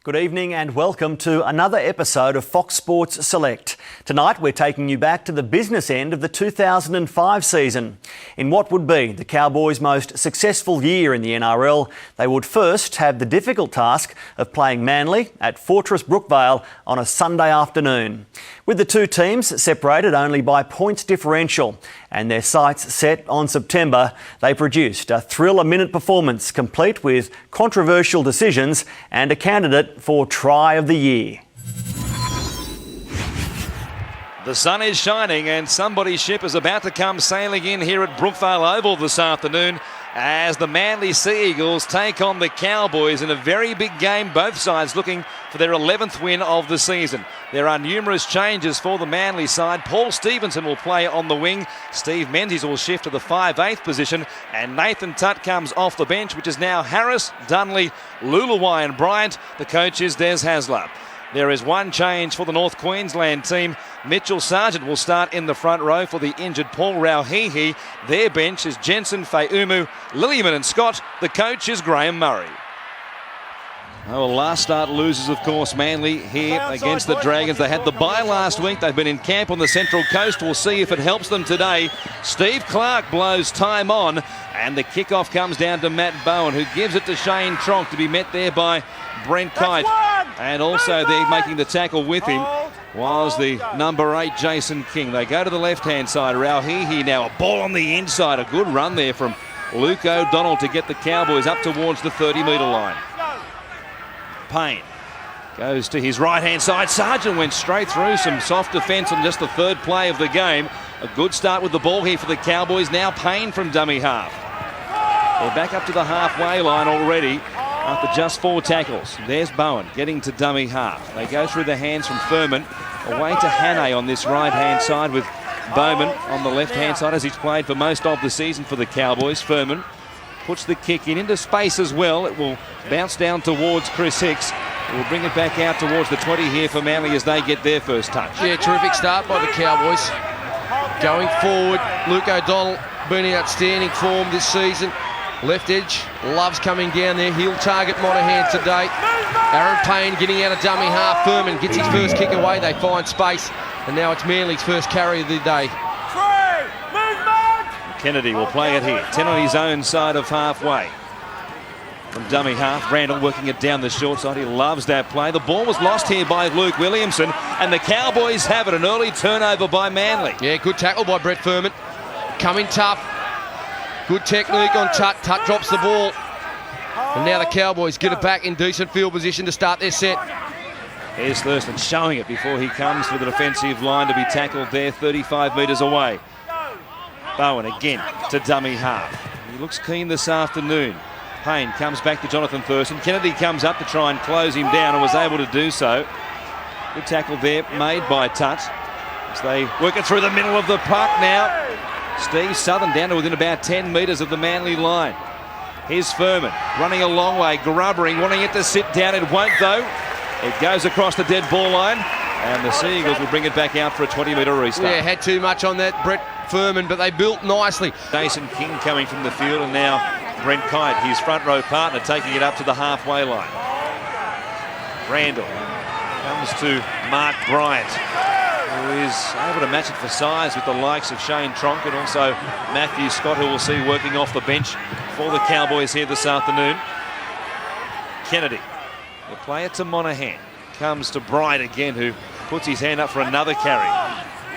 Good evening and welcome to another episode of Fox Sports Select. Tonight we're taking you back to the business end of the 2005 season. In what would be the Cowboys' most successful year in the NRL, they would first have the difficult task of playing Manly at Fortress Brookvale on a Sunday afternoon. With the two teams separated only by points differential and their sights set on September, they produced a thrill-a-minute performance complete with controversial decisions and a candidate for Try of the Year. The sun is shining and somebody's ship is about to come sailing in here at Brookvale Oval this afternoon as the Manly Sea Eagles take on the Cowboys in a very big game, both sides looking for their 11th win of the season. There are numerous changes for the Manly side. Paul Stevenson will play on the wing. Steve Menzies will shift to the 5'8" position and Nathan Tutt comes off the bench, which is now Harris, Dunley, Luluwai and Bryant. The coach is Des Hasler. There is one change for the North Queensland team. Mitchell Sargent will start in the front row for the injured Paul Rauhihi. Their bench is Jensen, Feumu, Lilliman and Scott. The coach is Graham Murray. Well, last start losers, of course, Manly here against the Dragons. They had the bye last week. They've been in camp on the Central Coast. We'll see if it helps them today. Steve Clark blows time on, and the kickoff comes down to Matt Bowen, who gives it to Shane Tronk, to be met there by Brent Kite. And also there making the tackle with him was the number 8, Jason King. They go to the left-hand side. Rauhihi now, a ball on the inside. A good run there from Luke O'Donnell to get the Cowboys up towards the 30-metre line. Payne goes to his right-hand side. Sargent went straight through some soft defence on just the third play of the game. A good start with the ball here for the Cowboys. Now Payne from dummy half. They're back up to the halfway line already after just 4 tackles. There's Bowen getting to dummy half. They go through the hands from Furman away to Hannay on this right-hand side with Bowman on the left-hand side as he's played for most of the season for the Cowboys. Furman puts the kick into space as well. It will bounce down towards Chris Hicks. We'll bring it back out towards the 20 here for Manly as they get their first touch. Yeah, terrific start by the Cowboys. Going forward, Luke O'Donnell been in outstanding form this season. Left edge, loves coming down there. He'll target Monahan today. Aaron Payne getting out of dummy half. Furman gets his first kick away. They find space. And now it's Manly's first carry of the day. Kennedy will play it here. 10 on his own side of halfway. From dummy half, Randall working it down the short side. He loves that play. The ball was lost here by Luke Williamson, and the Cowboys have it. An early turnover by Manly. Yeah, good tackle by Brett Furman. Coming tough. Good technique on Tutt. Tutt drops the ball. And now the Cowboys get it back in decent field position to start their set. Here's Thurston showing it before he comes for the defensive line to be tackled there 35 metres away. Bowen again to dummy half. He looks keen this afternoon. Payne comes back to Jonathan Thurston. Kennedy comes up to try and close him down and was able to do so. Good tackle there made by Tutt as they work it through the middle of the puck now. Steve Southern down to within about 10 metres of the Manly line. Here's Furman running a long way, grubbering, wanting it to sit down. It won't though. It goes across the dead ball line and the Sea Eagles will bring it back out for a 20-metre restart. Yeah, had too much on that Brett Furman, but they built nicely. Jason King coming from the field and now Brent Kite, his front row partner, taking it up to the halfway line. Randall comes to Mark Bryant, who is able to match it for size with the likes of Shane Tronk and also Matthew Scott, who we'll see working off the bench for the Cowboys here this afternoon. Kennedy will play it to Monahan. Comes to Bryant again, who puts his hand up for another carry.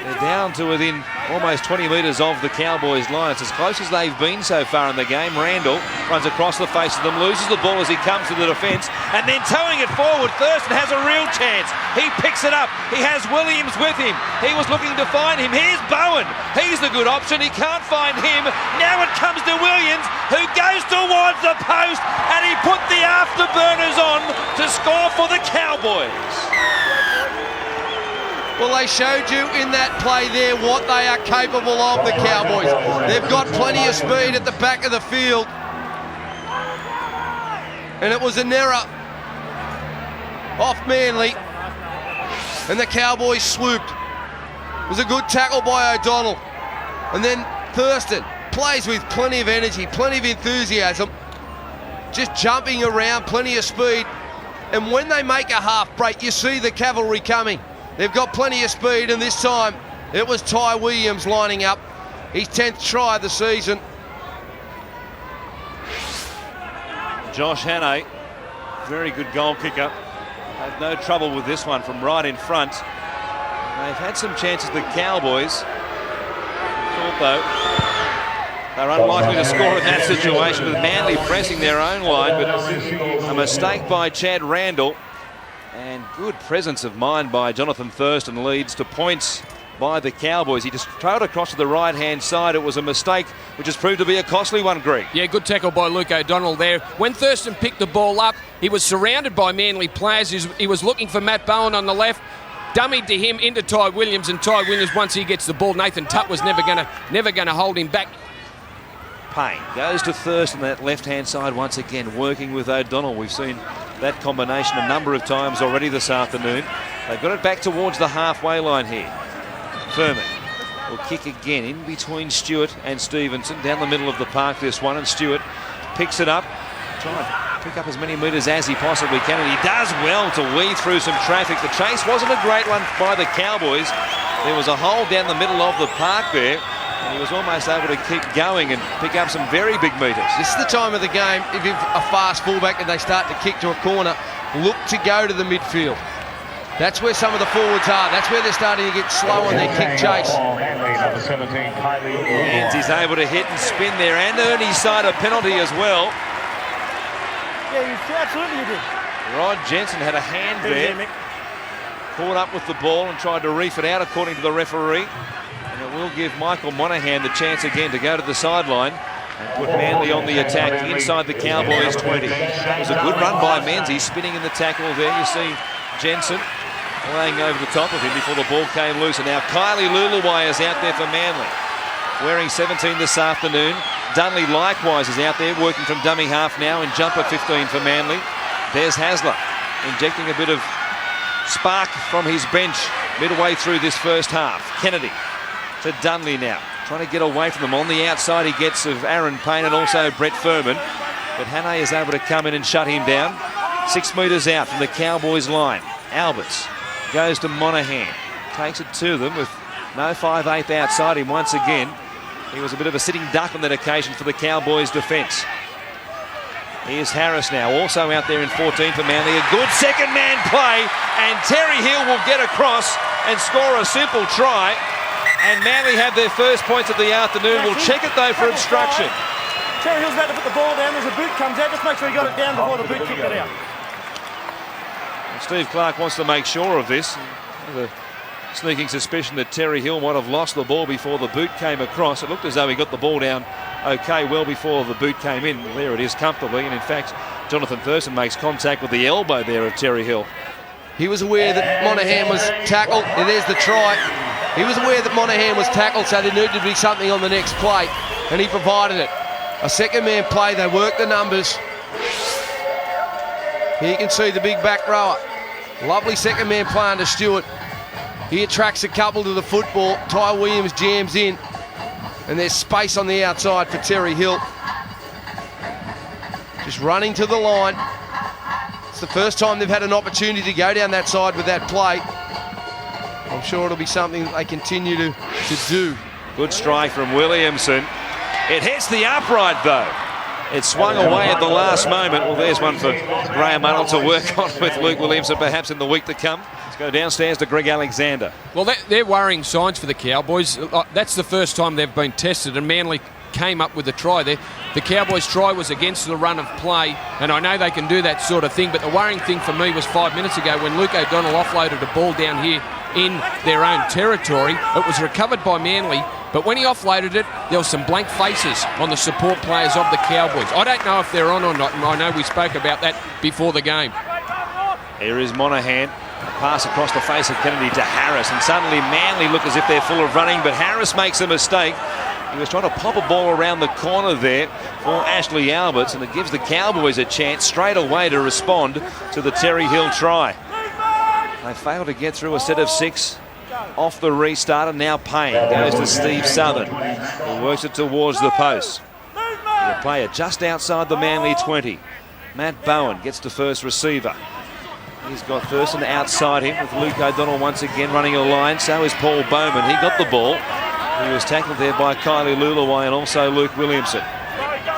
They're down to within almost 20 metres of the Cowboys' line. It's as close as they've been so far in the game. Randall runs across the face of them, loses the ball as he comes to the defence, and then towing it forward. Thurston has a real chance. He picks it up. He has Williams with him. He was looking to find him. Here's Bowen. He's the good option. He can't find him. Now it comes to Williams, who goes towards the post, and he put the afterburners on to score for the Cowboys. Well, they showed you in that play there what they are capable of, the Cowboys. They've got plenty of speed at the back of the field. And it was an error off Manly. And the Cowboys swooped. It was a good tackle by O'Donnell. And then Thurston plays with plenty of energy, plenty of enthusiasm. Just jumping around, plenty of speed. And when they make a half break, you see the cavalry coming. They've got plenty of speed, and this time it was Ty Williams lining up. His 10th try of the season. Josh Hannay, very good goal kicker. Had no trouble with this one from right in front. They've had some chances, the Cowboys. Thought though they're unlikely to score in that situation with Manly pressing their own line, but a mistake by Chad Randall and good presence of mind by Jonathan Thurston leads to points by the Cowboys. He just trailed across to the right-hand side. It was a mistake which has proved to be a costly one, Greg. Yeah, good tackle by Luke O'Donnell there. When Thurston picked the ball up, he was surrounded by Manly players. He was looking for Matt Bowen on the left. Dummied to him into Ty Williams, and Ty Williams, once he gets the ball, Nathan Tutt was never gonna hold him back. Payne goes to Thurston, that left-hand side once again, working with O'Donnell. We've seen that combination a number of times already this afternoon. They've got it back towards the halfway line here. Furman will kick again in between Stewart and Stevenson. Down the middle of the park, this one, and Stewart picks it up. Try and pick up as many metres as he possibly can, and he does well to weave through some traffic. The chase wasn't a great one by the Cowboys. There was a hole down the middle of the park there, and he was almost able to keep going and pick up some very big metres. This is the time of the game, if you're a fast fullback and they start to kick to a corner, look to go to the midfield. That's where some of the forwards are. That's where they're starting to get slow on their kick chase. And he's able to hit and spin there and earn his side a penalty as well. Yeah, absolutely you did. Rod Jensen had a hand there. Caught up with the ball and tried to reef it out according to the referee. And it will give Michael Monaghan the chance again to go to the sideline and put Manly on the attack inside the Cowboys 20. It was a good run by Menzies, spinning in the tackle there. You see Jensen laying over the top of him before the ball came loose. And now Kylie Luluwai is out there for Manly, wearing 17 this afternoon. Dunley likewise is out there working from dummy half now in jumper 15 for Manly. There's Hasler injecting a bit of spark from his bench midway through this first half. Kennedy to Dunley now, trying to get away from them. On the outside he gets of Aaron Payne and also Brett Furman, but Hannay is able to come in and shut him down. 6 metres out from the Cowboys line. Alberts goes to Monaghan, takes it to them with no 5/8 outside him once again. He was a bit of a sitting duck on that occasion for the Cowboys' defence. Here's Harris now, also out there in 14 for Manly. A good second man play, and Terry Hill will get across and score a simple try. And Manly have their first points of the afternoon. We'll check it though for obstruction. Terry Hill's about to put the ball down. There's a boot comes out. Just make sure he got it down before the boot kicked it out. And Steve Clark wants to make sure of this. The sneaking suspicion that Terry Hill might have lost the ball before the boot came across. It looked as though he got the ball down okay well before the boot came in. Well, there it is comfortably, and in fact Jonathan Thurston makes contact with the elbow there of Terry Hill. He was aware that Monaghan was tackled, and there's the try. He was aware that Monaghan was tackled, so there needed to be something on the next play, and he provided it. A second man play, they worked the numbers. Here you can see the big back rower. Lovely second man play under Stewart. He attracts a couple to the football. Ty Williams jams in, and there's space on the outside for Terry Hill. Just running to the line. It's the first time they've had an opportunity to go down that side with that play. I'm sure it'll be something they continue to do. Good strike from Williamson. It hits the upright though. It swung away at the last moment. Well, there's one for Graham Arnold to work on with Luke Williamson perhaps in the week to come. Let's go downstairs to Greg Alexander. Well, they're worrying signs for the Cowboys. That's the first time they've been tested, and Manly came up with a try there. The Cowboys' try was against the run of play, and I know they can do that sort of thing, but the worrying thing for me was 5 minutes ago when Luke O'Donnell offloaded a ball down here in their own territory. It was recovered by Manly, but when he offloaded it, there was some blank faces on the support players of the Cowboys. I don't know if they're on or not, and I know we spoke about that before the game. Here is Monaghan. A pass across the face of Kennedy to Harris, and suddenly Manly look as if they're full of running, but Harris makes a mistake. He was trying to pop a ball around the corner there for Ashley Alberts, and it gives the Cowboys a chance straight away to respond to the Terry Hill try. They failed to get through a set of 6 off the restart, and now Payne goes to Steve Southern, who works it towards the post. The player just outside the Manly 20. Matt Bowen gets to first receiver. He's got Thurston outside him with Luke O'Donnell once again running a line. So is Paul Bowman. He got the ball. He was tackled there by Kylie Lulaway and also Luke Williamson.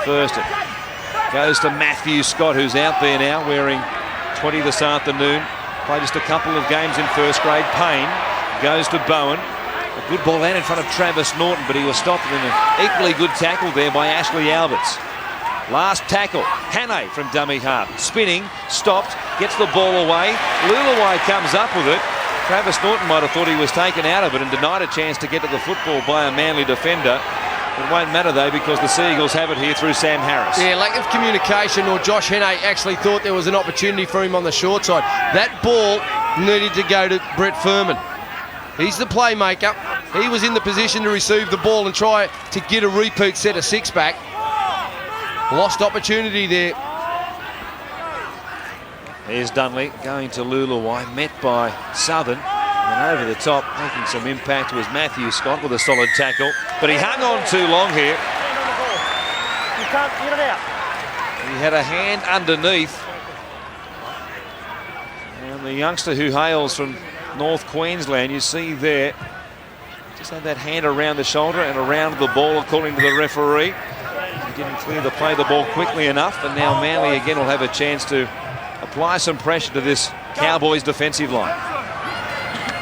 Thurston goes to Matthew Scott, who's out there now wearing 20 this afternoon. Played just a couple of games in first grade. Payne goes to Bowen. A good ball out in front of Travis Norton, but he was stopped in an equally good tackle there by Ashley Alberts. Last tackle, Hannay from dummy half. Spinning, stopped, gets the ball away. Lulaway comes up with it. Travis Norton might have thought he was taken out of it and denied a chance to get to the football by a Manly defender. It won't matter though, because the Seagulls have it here through Sam Harris. Yeah, lack of communication, or Josh Hannay actually thought there was an opportunity for him on the short side. That ball needed to go to Brett Furman. He's the playmaker. He was in the position to receive the ball and try to get a repeat set of six-back. Lost opportunity there. Here's Dunley going to Lulaway, met by Southern. And over the top, making some impact, was Matthew Scott with a solid tackle. But he hung on too long here. You can't get it out. He had a hand underneath. And the youngster who hails from North Queensland, you see there, just had that hand around the shoulder and around the ball, according to the referee. He didn't clear the play the ball quickly enough, and now Manly again will have a chance to apply some pressure to this Cowboys defensive line.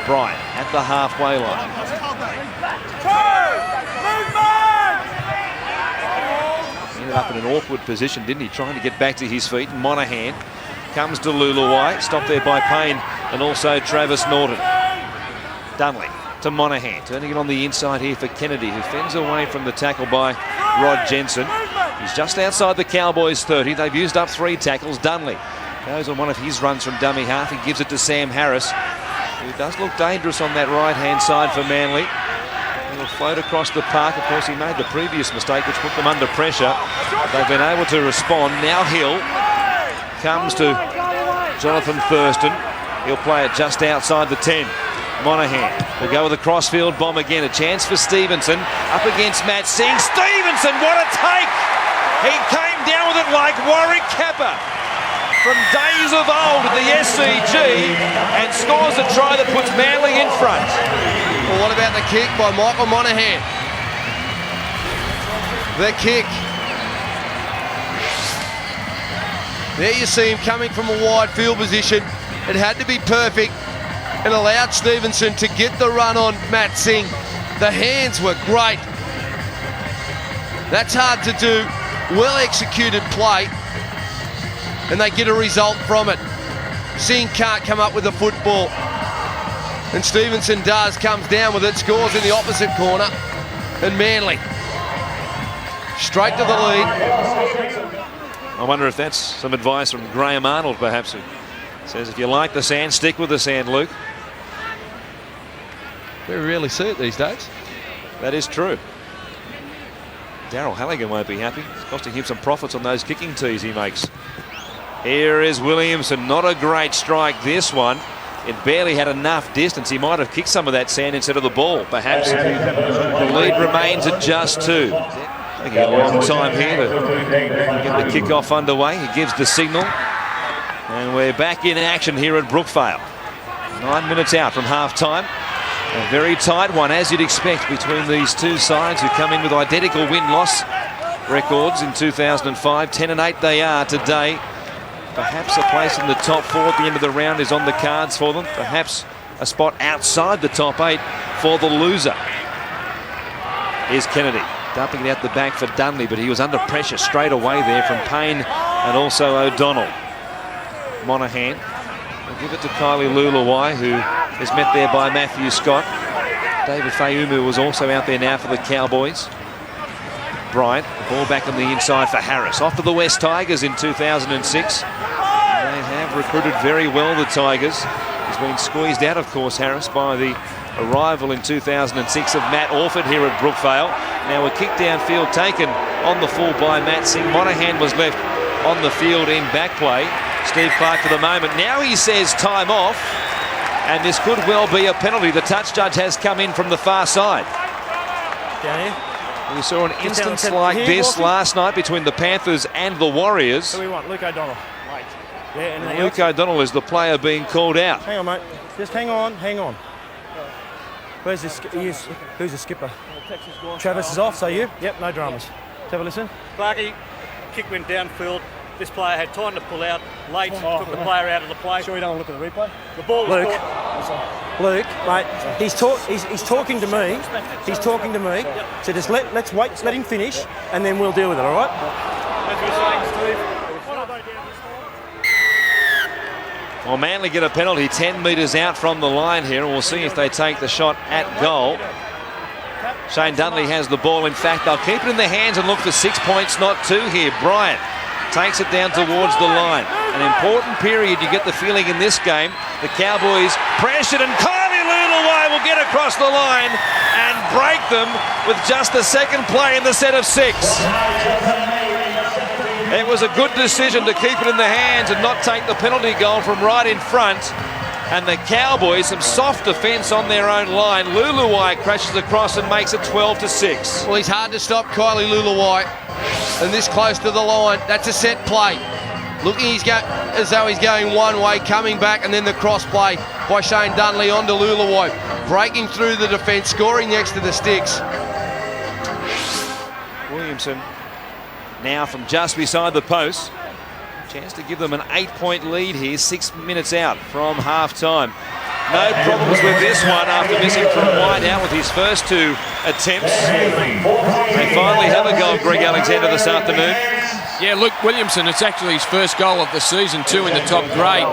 Bryant at the halfway line. He ended up in an awkward position, didn't he, trying to get back to his feet. Monahan comes to Lulaway, stopped there by Payne and also Travis Norton. Dunley to Monahan, turning it on the inside here for Kennedy, who fends away from the tackle by Rod Jensen. He's just outside the Cowboys 30. They've used up 3 tackles. Dunley goes on one of his runs from dummy half. He gives it to Sam Harris, who does look dangerous on that right-hand side for Manly. He'll float across the park. Of course, he made the previous mistake, which put them under pressure. They've been able to respond. Now Hill comes to Jonathan Thurston. He'll play it just outside the 10. Monahan will go with a crossfield bomb again. A chance for Stevenson up against Matt Singh. Stevenson, what a take! He came down with it like Warwick Kappa from days of old at the SCG and scores a try that puts Manly in front. Well, what about the kick by Michael Monahan? The kick. There you see him coming from a wide field position. It had to be perfect and allowed Stevenson to get the run on Matt Singh. The hands were great. That's hard to do. Well executed play. And they get a result from it. Singh can't come up with the football. And Stevenson does, comes down with it, scores in the opposite corner. And Manly straight to the lead. I wonder if that's some advice from Graham Arnold, perhaps, who says if you like the sand, stick with the sand, Luke. Very rarely see it these days. That is true. Darryl Halligan won't be happy. It's costing him some profits on those kicking tees he makes. Here is Williamson. Not a great strike, this one. It barely had enough distance. He might have kicked some of that sand instead of the ball, perhaps. The lead remains at just 2. Taking a long time here to get the kick-off underway. He gives the signal. And we're back in action here at Brookvale. 9 minutes out from half-time. A very tight one, as you'd expect, between these two sides who come in with identical win-loss records in 2005. 10-8 they are today. Perhaps a place in the top 4 at the end of the round is on the cards for them. Perhaps a spot outside the top 8 for the loser. Here's Kennedy, dumping it out the back for Dunley, but he was under pressure straight away there from Payne and also O'Donnell. Monahan will give it to Kylie Lulaway, who is met there by Matthew Scott. David Fayumu was also out there now for the Cowboys. Bryant, the ball back on the inside for Harris. Off to the West Tigers in 2006. They have recruited very well, the Tigers. He's been squeezed out, of course, Harris, by the arrival in 2006 of Matt Orford here at Brookvale. Now a kick downfield taken on the full by Matt Singh. Monahan was left on the field in back play. Steve Clark for the moment. Now he says time off, and this could well be a penalty. The touch judge has come in from the far side. Down here. We saw an instance like this last night between the Panthers and the Warriors. Who we want? Luke O'Donnell. Wait. Yeah, anything Luke else? O'Donnell is the player being called out. Hang on, mate. Just hang on. Where's this? Who's the skipper? Travis is off, so you? Yep, no dramas. Let's have a listen. Clarkie, kick went downfield. This player had time to pull out late, took the player out of the play. Sure you don't want to look at the replay? The ball was Luke, caught. mate, he's talking to me. He's talking to me. So just let's wait, let him finish, and then we'll deal with it. All right? That's what you're saying, Steve. Well, Manly get a penalty 10 metres out from the line here, and we'll see if they take the shot at goal. Shane Dunley has the ball. In fact, they'll keep it in their hands and look for 6 points, not 2 here. Bryant takes it down towards the line. An important period, you get the feeling in this game. The Cowboys pressured, and Kylie Lulawai will get across the line and break them with just the second play in the set of 6. It was a good decision to keep it in the hands and not take the penalty goal from right in front. And the Cowboys, some soft defence on their own line. Lulawai crashes across and makes it 12-6. Well, he's hard to stop, Kylie Lulawai. And this close to the line, that's a set play. Looking as though he's going one way, coming back, and then the cross play by Shane Dunley onto Lulawai. Breaking through the defence, scoring next to the sticks. Williamson now from just beside the post. Chance to give them an 8-point lead here, 6 minutes out from half-time. No problems with this one after missing from wide out with his first 2 attempts. They finally have a goal, Greg Alexander, this afternoon. Yeah, Luke Williamson, it's actually his first goal of the season, 2 in the top grade.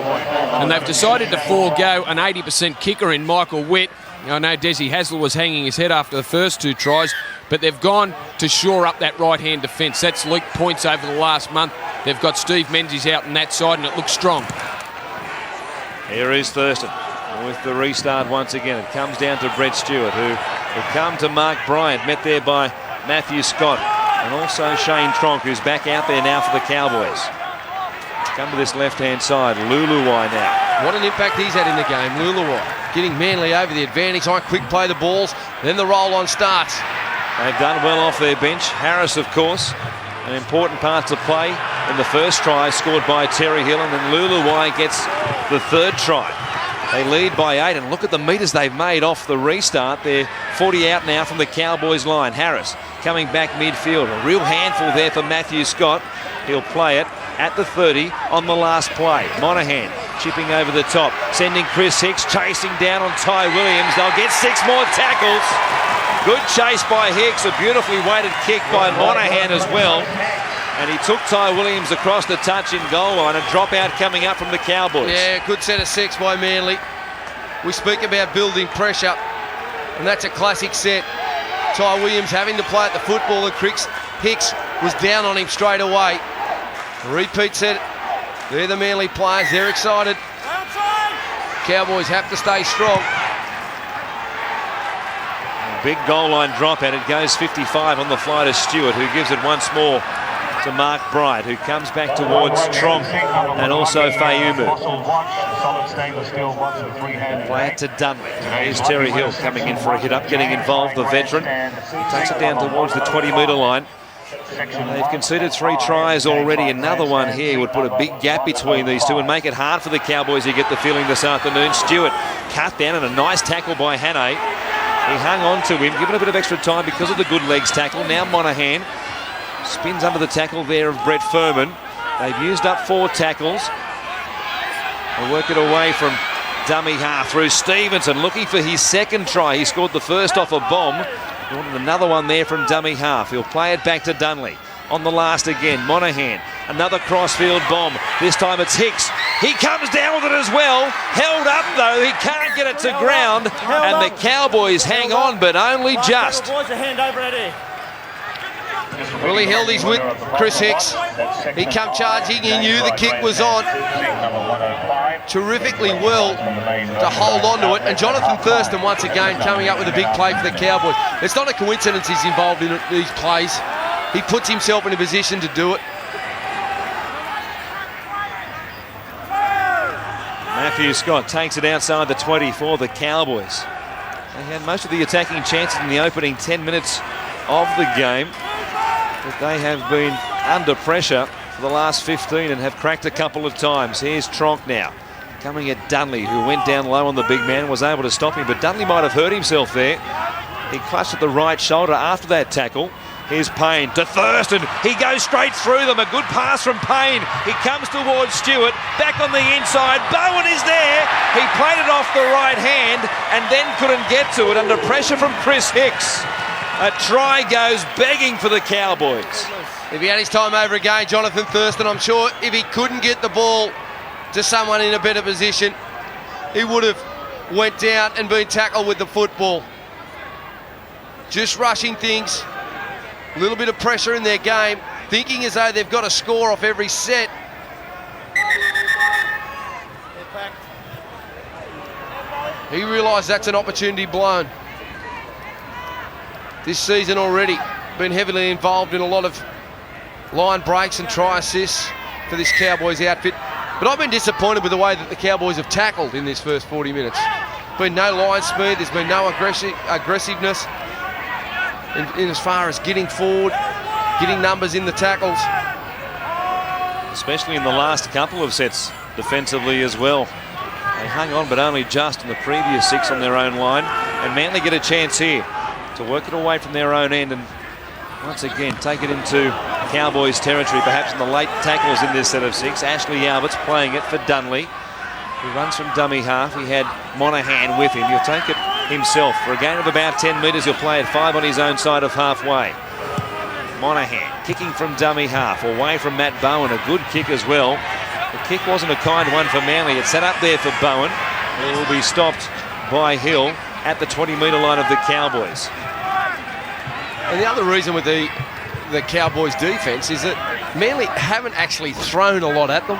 And they've decided to forego an 80% kicker in Michael Witt. I know Desi Hasler was hanging his head after the first 2 tries, but they've gone to shore up that right-hand defence. That's leaked points over the last month. They've got Steve Menzies out on that side, and it looks strong. Here is Thurston with the restart once again. It comes down to Brett Stewart, who will come to Mark Bryant, met there by Matthew Scott, and also Shane Tronk, who's back out there now for the Cowboys. Come to this left-hand side, Lulawai now. What an impact he's had in the game, Lulawai. Getting Manly over the advantage, quick play the balls, then the roll-on starts. They've done well off their bench. Harris, of course, an important part to play in the first try, scored by Terry Hill, and then Lulawai gets the 3rd try. They lead by 8, and look at the metres they've made off the restart. They're 40 out now from the Cowboys line. Harris coming back midfield. A real handful there for Matthew Scott. He'll play it at the 30 on the last play. Monahan chipping over the top, sending Chris Hicks chasing down on Ty Williams. They'll get 6 more tackles. Good chase by Hicks, a beautifully weighted kick by Monahan as well. And he took Ty Williams across the touch in goal line. A dropout coming up from the Cowboys. Yeah, good set of 6 by Manly. We speak about building pressure, and that's a classic set. Ty Williams having to play at the football, and Hicks was down on him straight away. Repeat set. They're the Manly players. They're excited. Cowboys have to stay strong. Big goal line dropout. It goes 55 on the fly to Stewart, who gives it once more to Mark Bryant, who comes back towards Tronk and also Fayumu. Play it to Dunley. Here's Terry Hill coming in for a hit-up, getting involved, the veteran. He takes it down towards the 20-metre line. They've conceded 3 tries already. Another one here would put a big gap between these two and make it hard for the Cowboys, you get the feeling, this afternoon. Stewart cut down, and a nice tackle by Hannay. He hung on to him, given a bit of extra time because of the good legs tackle. Now Monahan spins under the tackle there of Brett Furman. They've used up 4 tackles. They work it away from dummy half through Stevenson, looking for his 2nd try. He scored the first off a bomb. He wanted another one there from dummy half. He'll play it back to Dunley. On the last again, Monahan. Another crossfield bomb. This time it's Hicks. He comes down with it as well. Held up though. He can't get it to ground. And the Cowboys hang on, but only just. Well, he held his wit, Chris Hicks. He come charging. He knew the kick was on. Terrifically well to hold on to it. And Jonathan Thurston once again coming up with a big play for the Cowboys. It's not a coincidence he's involved in these plays. He puts himself in a position to do it. Matthew Scott takes it outside the 20 for the Cowboys. They had most of the attacking chances in the opening 10 minutes of the game, but they have been under pressure for the last 15 and have cracked a couple of times. Here's Tronk now, coming at Dunley, who went down low on the big man, was able to stop him, but Dunley might have hurt himself there. He clutched at the right shoulder after that tackle. Here's Payne to Thurston. He goes straight through them. A good pass from Payne. He comes towards Stewart. Back on the inside. Bowen is there. He played it off the right hand and then couldn't get to it under pressure from Chris Hicks. A try goes begging for the Cowboys. If he had his time over again, Jonathan Thurston, I'm sure if he couldn't get the ball to someone in a better position, he would have went down and been tackled with the football. Just rushing things. A little bit of pressure in their game, thinking as though they've got to score off every set. He realised that's an opportunity blown. This season already been heavily involved in a lot of line breaks and try assists for this Cowboys outfit. But I've been disappointed with the way that the Cowboys have tackled in this first 40 minutes. Been no line speed, there's been no aggressiveness. In as far as getting forward, getting numbers in the tackles. Especially in the last couple of sets defensively as well. They hung on, but only just in the previous 6 on their own line. And Manly get a chance here to work it away from their own end and once again take it into Cowboys territory, perhaps in the late tackles in this set of 6. Ashley Albert's playing it for Dunley, who runs from dummy half. He had Monahan with him. He'll take it himself for a gain of about 10 metres. He'll play at 5 on his own side of halfway. Monahan kicking from dummy half away from Matt Bowen. A good kick as well. The kick wasn't a kind one for Manly. It's set up there for Bowen. It will be stopped by Hill at the 20-metre line of the Cowboys. And the other reason with the Cowboys defence is that Manly haven't actually thrown a lot at them.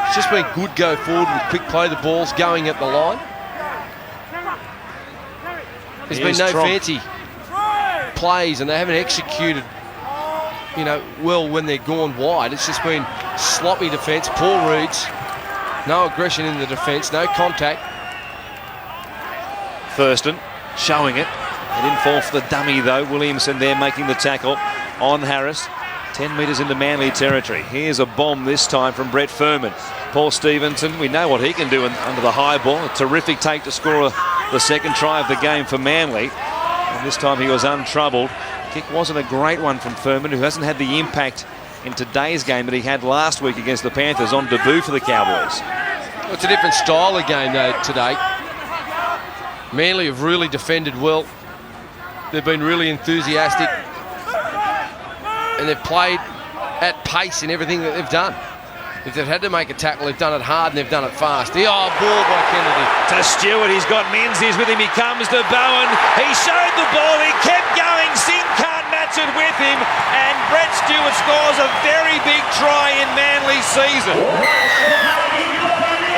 It's just been good go forward with quick play, the ball's going at the line. There's been no fancy plays and they haven't executed, you know, well when they're gone wide. It's just been sloppy defence, poor reads, no aggression in the defence, no contact. Thurston showing it. He didn't fall for the dummy though. Williamson there making the tackle on Harris. 10 metres into Manly territory. Here's a bomb this time from Brett Furman. Paul Stevenson, we know what he can do under the high ball. A terrific take to score the second try of the game for Manly. And this time he was untroubled. Kick wasn't a great one from Furman, who hasn't had the impact in today's game that he had last week against the Panthers on debut for the Cowboys. Well, it's a different style of game though today. Manly have really defended well. They've been really enthusiastic. And they've played at pace in everything that they've done. If they've had to make a tackle, they've done it hard and they've done it fast. Oh, ball by Kennedy. To Stewart, he's got Menzies with him. He comes to Bowen. He showed the ball. He kept going. Singh can't match it with him. And Brett Stewart scores a very big try in Manly's season.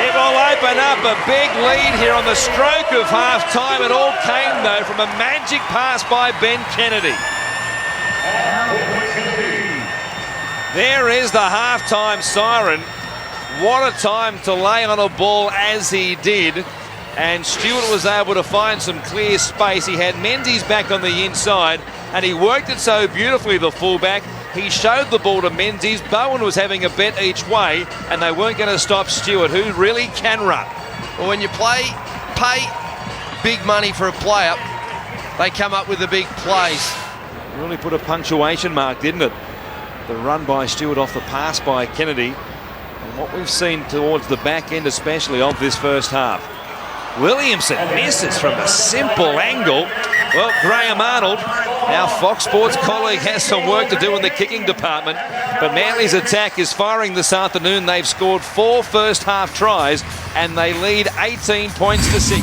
It will open up a big lead here on the stroke of half-time. It all came, though, from a magic pass by Ben Kennedy. There is the half-time siren. What a time to lay on a ball as he did. And Stewart was able to find some clear space. He had Menzies back on the inside, and he worked it so beautifully, the fullback. He showed the ball to Menzies. Bowen was having a bet each way, and they weren't going to stop Stewart, who really can run. Well, when you pay big money for a player, they come up with the big plays. Really put a punctuation mark, didn't it? The run by Stewart off the pass by Kennedy. And what we've seen towards the back end, especially of this first half. Williamson misses from a simple angle. Well, Graham Arnold, our Fox Sports colleague, has some work to do in the kicking department. But Manly's attack is firing this afternoon. They've scored 4 first half tries and they lead 18 points to 6.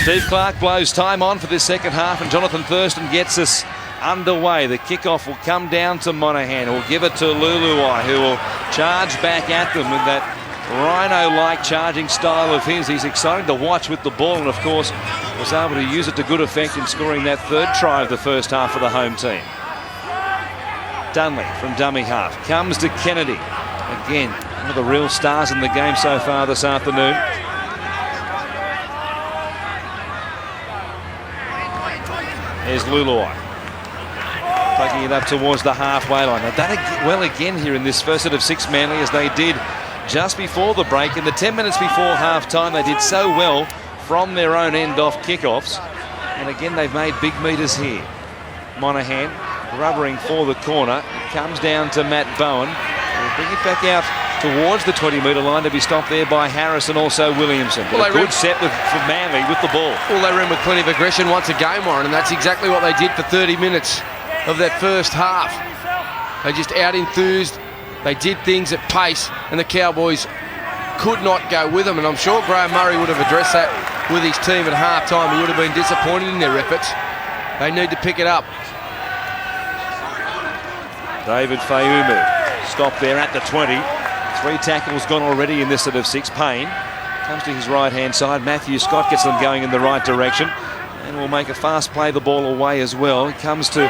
Steve Clark blows time on for this second half and Jonathan Thurston gets us underway. The kickoff will come down to Monahan, who will give it to Luluai, who will charge back at them with that rhino-like charging style of his. He's exciting to watch with the ball and, of course, was able to use it to good effect in scoring that third try of the first half for the home team. Dunley from dummy half comes to Kennedy. Again, one of the real stars in the game so far this afternoon. Here's Luluai. Plugging it up towards the halfway line. They've done it well again here in this first set of 6, Manly, as they did just before the break. In the 10 minutes before half-time, they did so well from their own end off kickoffs. And again, they've made big meters here. Monahan rubbering for the corner. It comes down to Matt Bowen. He'll bring it back out towards the 20-metre line to be stopped there by Harris and also Williamson. Well, a good set for Manly with the ball. Well, they ran with plenty of aggression once again, Warren, and that's exactly what they did for 30 minutes of that first half. They just out-enthused. They did things at pace, and the Cowboys could not go with them. And I'm sure Graham Murray would have addressed that with his team at half-time. He would have been disappointed in their efforts. They need to pick it up. David Fayumu stopped there at the 20. 3 tackles gone already in this set of 6. Payne comes to his right-hand side. Matthew Scott gets them going in the right direction and will make a fast play the ball away as well. It comes to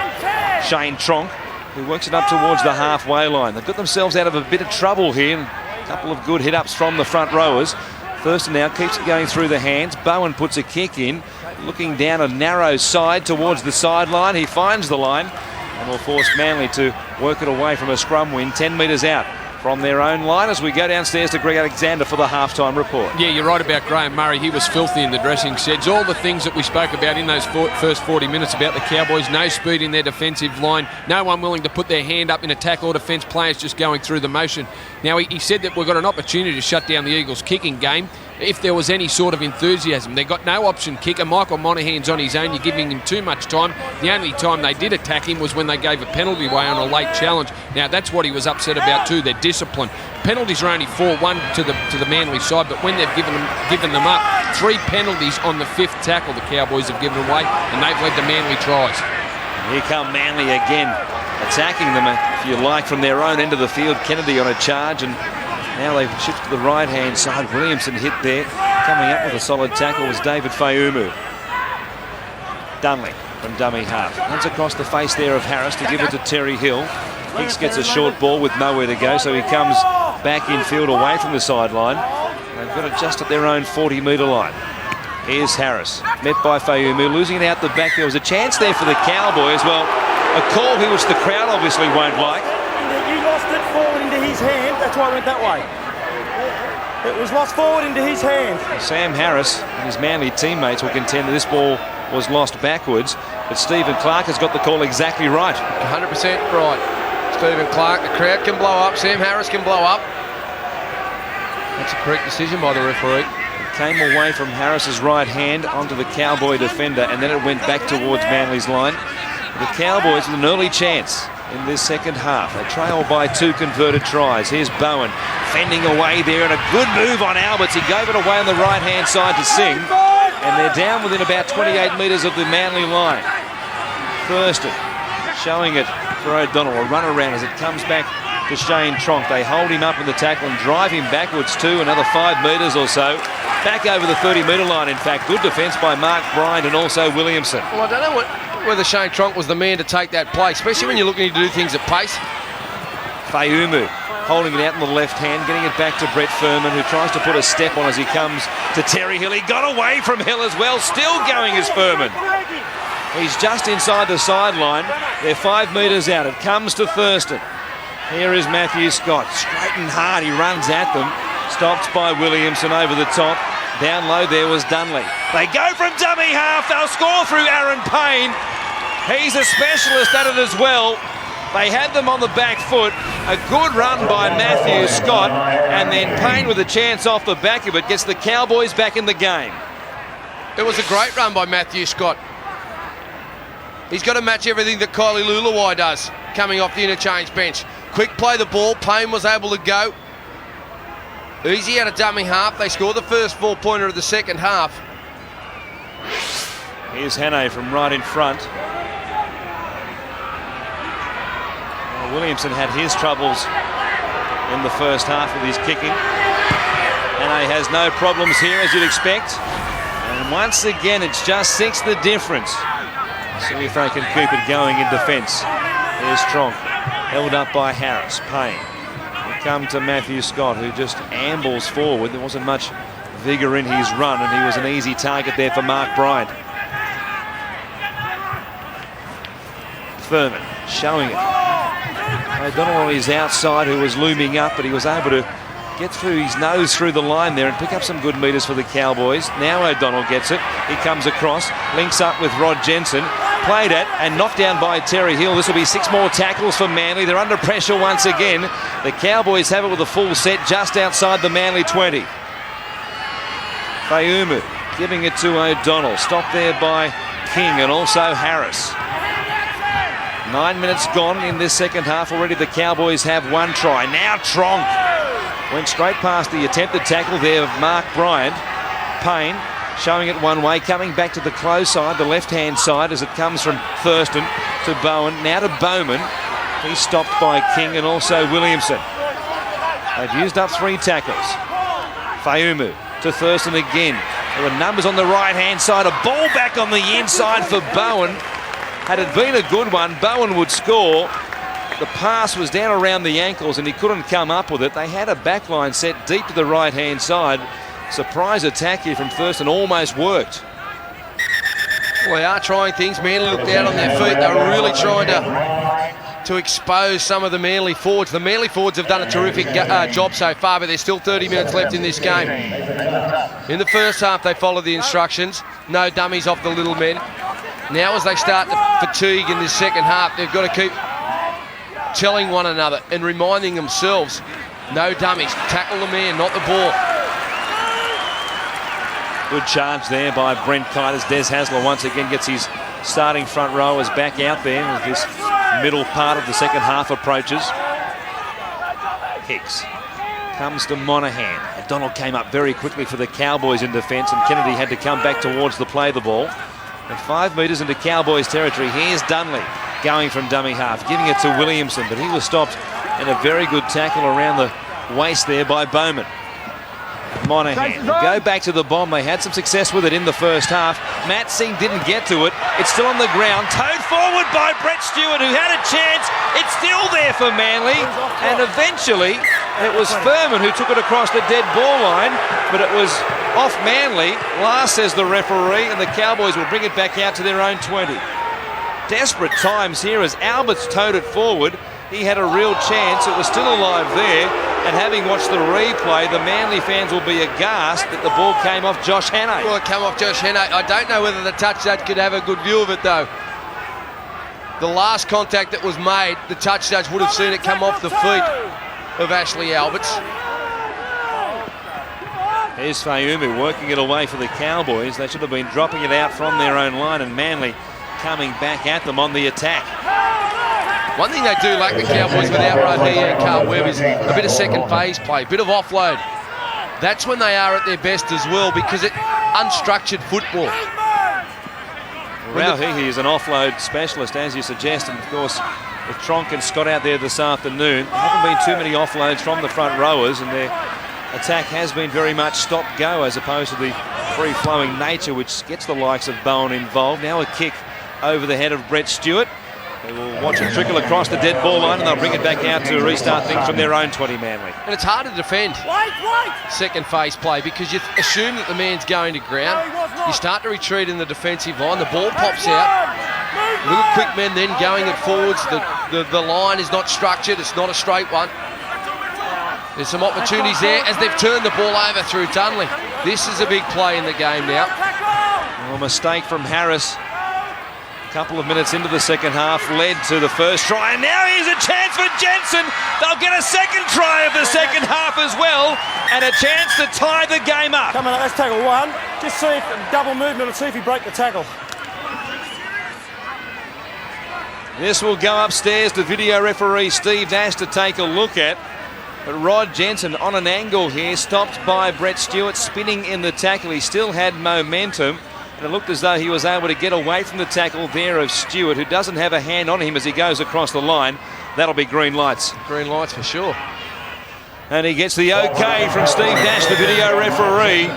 Shane Tronk, who works it up towards the halfway line. They've got themselves out of a bit of trouble here. A couple of good hit-ups from the front rowers. Thurston now keeps it going through the hands. Bowen puts a kick in, looking down a narrow side towards the sideline. He finds the line and will force Manly to work it away from a scrum win 10 metres out from their own line as we go downstairs to Greg Alexander for the halftime report. Yeah, you're right about Graham Murray. He was filthy in the dressing sheds. All the things that we spoke about in those first 40 minutes about the Cowboys. No speed in their defensive line. No one willing to put their hand up in attack or defence. Players just going through the motion. Now, he said that we've got an opportunity to shut down the Eagles' kicking game if there was any sort of enthusiasm. They've got no option kicker. Michael Monahan's on his own. You're giving him too much time. The only time they did attack him was when they gave a penalty away on a late challenge. Now, that's what he was upset about too, their discipline. Penalties are only 4-1 to the Manly side, but when they've given them up, 3 penalties on the 5th tackle the Cowboys have given away, and they've led to Manly tries. Here come Manly again, attacking them, if you like, from their own end of the field. Kennedy on a charge, and now they've shifted to the right-hand side. Williamson hit there. Coming up with a solid tackle was David Fayumu. Dunley from dummy half. Runs across the face there of Harris to give it to Terry Hill. Hicks gets a short ball with nowhere to go, so he comes back in field away from the sideline. They've got it just at their own 40-metre line. Here's Harris, met by Fayumu, losing it out the back. There was a chance there for the Cowboys. Well, a call which the crowd obviously won't like. You lost it forward into his hand, that's why I went that way. It was lost forward into his hand. Sam Harris and his Manly teammates will contend that this ball was lost backwards, but Stephen Clark has got the call exactly right. 100% right. Stephen Clark, the crowd can blow up, Sam Harris can blow up. That's a correct decision by the referee. It came away from Harris's right hand onto the Cowboy defender, and then it went back towards Manly's line. The Cowboys with an early chance in this second half. They trail by 2 converted tries. Here's Bowen fending away there, and a good move on Alberts. He gave it away on the right-hand side to Singh, and they're down within about 28 metres of the Manly line. Thurston showing it for O'Donnell, a run around as it comes back to Shane Tronk. They hold him up in the tackle and drive him backwards too, another 5 metres or so. Back over the 30-metre line, in fact. Good defence by Mark Bryant and also Williamson. Well, I don't know whether Shane Tronk was the man to take that play, especially when you're looking to do things at pace. Fayumu holding it out in the left hand, getting it back to Brett Furman, who tries to put a step on as he comes to Terry Hill. He got away from Hill as well, still going as Furman. He's just inside the sideline. They're 5 metres out. It comes to Thurston. Here is Matthew Scott. Straight and hard, he runs at them. Stopped by Williamson over the top. Down low there was Dunley. They go from dummy half. They'll score through Aaron Payne. He's a specialist at it as well. They had them on the back foot. A good run by Matthew Scott. And then Payne with a chance off the back of it gets the Cowboys back in the game. It was a great run by Matthew Scott. He's got to match everything that Kylie Lulawai does coming off the interchange bench. Quick play the ball. Payne was able to go. Easy out of dummy half. They scored the first 4-pointer of the second half. Here's Hannay from right in front. Well, Williamson had his troubles in the first half with his kicking. Hannay has no problems here, as you'd expect. And once again, it's just 6 the difference. See if they can keep it going in defence. Here's Tronk, held up by Harris. Payne. We come to Matthew Scott, who just ambles forward. There wasn't much vigour in his run, and he was an easy target there for Mark Bryant. Furman showing it. O'Donnell on his outside, who was looming up, but he was able to get through his nose through the line there and pick up some good metres for the Cowboys. Now O'Donnell gets it. He comes across, links up with Rod Jensen, played at and knocked down by Terry Hill. This will be 6 more tackles for Manly. They're under pressure once again. The Cowboys have it with a full set just outside the Manly 20. Fayumu giving it to O'Donnell. Stopped there by King and also Harris. 9 minutes gone in this second half. Already the Cowboys have 1 try. Now Tronk went straight past the attempted tackle there of Mark Bryant. Payne showing it one way, coming back to the close side, the left-hand side, as it comes from Thurston to Bowen. Now to Bowman. He's stopped by King and also Williamson. They've used up 3 tackles. Fayumu to Thurston again. There were numbers on the right-hand side. A ball back on the inside for Bowen. Had it been a good one, Bowen would score. The pass was down around the ankles and he couldn't come up with it. They had a backline set deep to the right-hand side. Surprise attack here from Thurston, almost worked. Well, they are trying things. Manly looked out on their feet. They were really trying to expose some of the Manly forwards. The Manly forwards have done a terrific job so far, but there's still 30 minutes left in this game. In the first half, they followed the instructions. No dummies off the little men. Now as they start to fatigue in this second half, they've got to keep telling one another and reminding themselves, no dummies, tackle the man, not the ball. Good charge there by Brent Kite as Des Hasler once again gets his starting front rowers back out there as this middle part of the second half approaches. Hicks comes to Monahan. O'Donnell came up very quickly for the Cowboys in defence and Kennedy had to come back towards the play of the ball. And 5 metres into Cowboys territory, here's Dunley going from dummy half, giving it to Williamson, but he was stopped in a very good tackle around the waist there by Bowman. Monahan go back to the bomb. They had some success with it in the first half. Matt Singh didn't get to it. It's still on the ground. Towed forward by Brett Stewart, who had a chance. It's still there for Manly. And eventually, it was Furman who took it across the dead ball line, but it was off Manly. Last, says the referee, and the Cowboys will bring it back out to their own 20. Desperate times here as Alberts towed it forward. He had a real chance. It was still alive there. And having watched the replay, the Manly fans will be aghast that the ball came off Josh Hannay. Well, it came off Josh Hannay. I don't know whether the touch judge could have a good view of it, though. The last contact that was made, the touch judge would have seen it come off the feet of Ashley Alberts. Here's Fayumu working it away for the Cowboys. They should have been dropping it out from their own line, and Manly coming back at them on the attack. One thing they do lack, the Cowboys, without Rodney and Carl Webb, is a bit of second phase play, a bit of offload. That's when they are at their best as well, because it's unstructured football. Rauhihi is an offload specialist, as you suggest, and of course with Tronk and Scott out there this afternoon, there haven't been too many offloads from the front rowers, and their attack has been very much stop-go as opposed to the free-flowing nature which gets the likes of Bowen involved. Now a kick over the head of Brett Stewart. They will watch it trickle across the dead ball line and they'll bring it back out to restart things from their own 20, Manly. And it's hard to defend second phase play because you assume that the man's going to ground. You start to retreat in the defensive line. The ball pops out. Little quick men then going it forwards. The line is not structured. It's not a straight one. There's some opportunities there as they've turned the ball over through Dunley. This is a big play in the game now. Well, a mistake from Harris. A couple of minutes into the second half led to the first try, and now here's a chance for Jensen. They'll get a second try of the second half as well, and a chance to tie the game up. Come on, let's tackle one. Just see if double movement and see if he break the tackle. This will go upstairs to video referee Steve Nash to take a look at. But Rod Jensen on an angle here, stopped by Brett Stewart, spinning in the tackle. He still had momentum. And it looked as though he was able to get away from the tackle there of Stewart, who doesn't have a hand on him as he goes across the line. That'll be green lights. Green lights for sure. And he gets the okay from Steve Nash, the video referee.